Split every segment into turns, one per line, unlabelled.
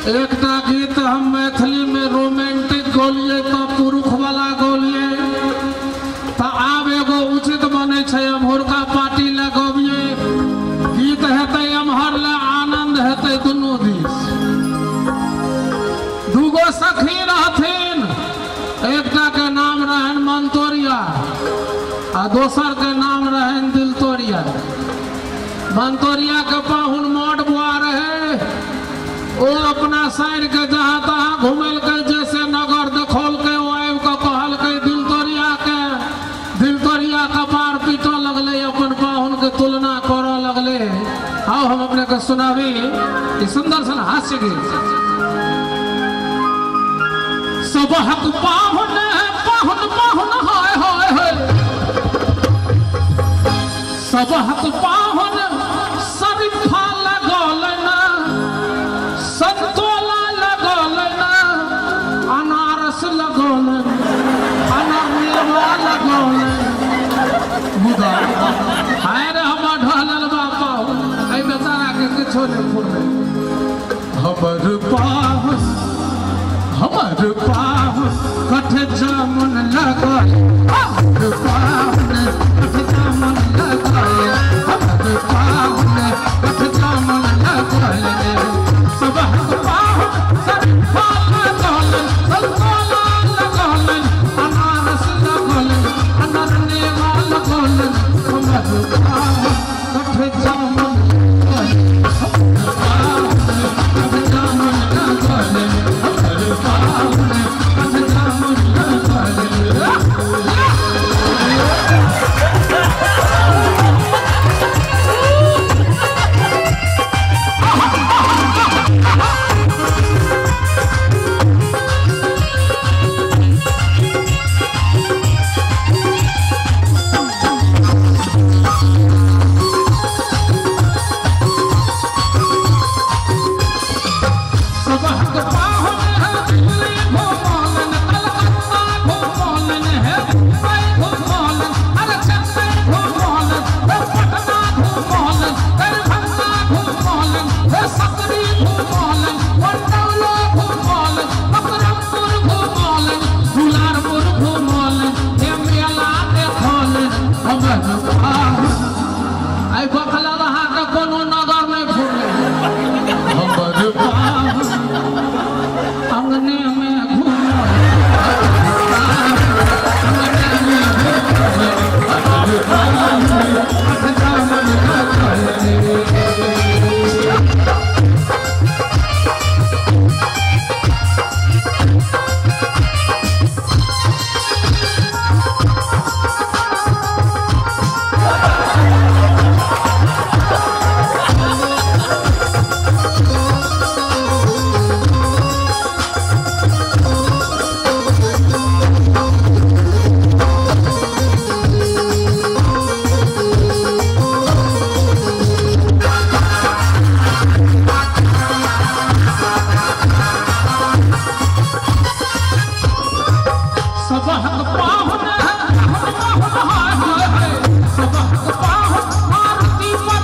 एकटा गीत हम मैथिली में रोमांटिक गौलिए तो पुरुष वाला गौलिए तो आब एगो उचित बने छे अमहुरका पार्टी ले गौबिए गीत हेतै अमहर ले आनंद हेतै दुनू दिस दूगो सखी रहथिन एकटा के नाम रहन मंतोरिया आ दोसर के नाम रहन दिलतोरिया मंतोरिया के पाहुन मोट बुआ रहे वो अपना साइड के जहाँ तहाँ घूमल के जैसे नगर देखल के आबि के कहल के दिलतोरिया कपार पीटो लगले अपन पाहुन के तुलना करऽ लगले। आओ हम अपने के सुनावी ई सुंदर सन हास्य गीत। सबहक पाहुन पाहुन पाहुन हाय हाय हाय सबहक पाहुन शरीफा लगल ना संतोला लगल ना अनारस लगल अनरनेवा लगल मुदा हाय रे हम ढलल बापा ए बेचारा के किछो नहीं फुरले हमर पाहुन कठ जामुन लगल हमर पाहुन कठ जामुन लगल हमर पाहुन कठ जामुन लगल सबहक पाहुन शरीफा लगल संतोला लगल अनारस लगल अनरनेवा लगल हमर पाहुन कठ जामुन लगल हमर पाहुन कठ जामुन लगल हमर पाहुन कठ जामुन लगल। सबहक पाहुन है दिल्ली घुमौलन कलकत्ता घुमौलन है मुंबई घुमौलन अरे चेन्नई घुमौलन पटना घुमौलन दरभंगा घुमौलन सकरी घुमौलन मंडौलो घुमौलन मकरमपुर घुमौलन दुलारपुर घुमौलन ये मेला देखौलन हमर पाहुन आई बखला रहा के कोनो नगर में फुरले हमर पाहुन अंगने में घूमो अंगने में सबहक पाहुन पाहुन हाय हाय हाय सबहक पाहुन मारुति पर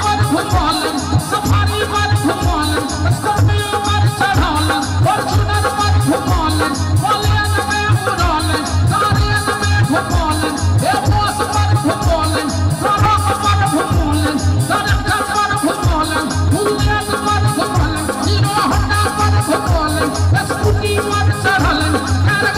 घुमौलन सफारी पर घुमौलन स्कॉर्पियो पर चढ़ौलन फॉर्च्यूनर पर घुमौलन बोलेरो में उड़ौलन गाड़ियों में घुमौलन एयरबस पर घुमौलन ट्रक पर घुमौलन ट्रैक्टर पर घुमौलन बुलेट पर घुमौलन हीरो होंडा पर घुमौलन स्कूटी पर चढ़ौलन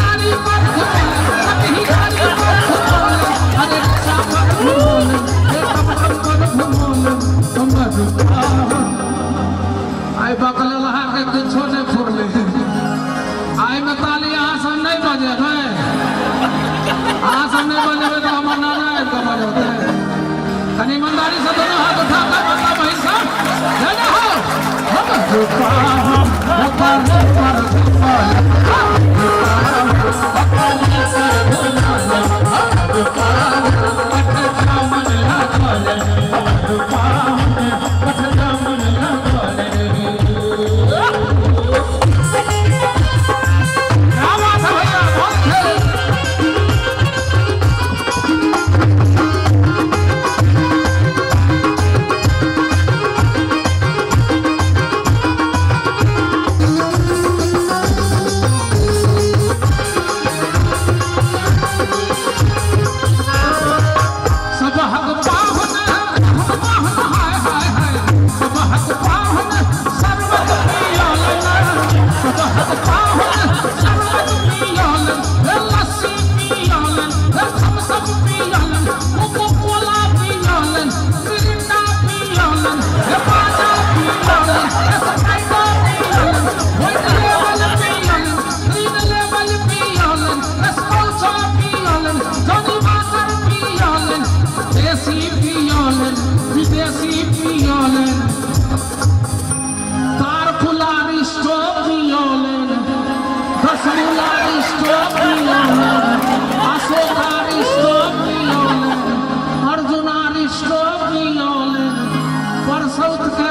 गाड़ी पर घुमौलन सभी गाड़ी पर घुमौलन अरे रिक्शा पर घुमौलन टमटम पर घुमौलन हमर पाहुन आई बकल लहा के किछो नहीं फुरले आई में ताली अहाँ सब नहीं बजेबै अहाँ सब नहीं बजेबै तो हमर नाना आबि के बजौतै कनी ईमानदारी से दोनों हाथ उठा कर बता भाई साहब है ना हो हमर पाहुन कपार पर घुमौलन क्या बात है भैया बहुत है। मिलौलन परसौत के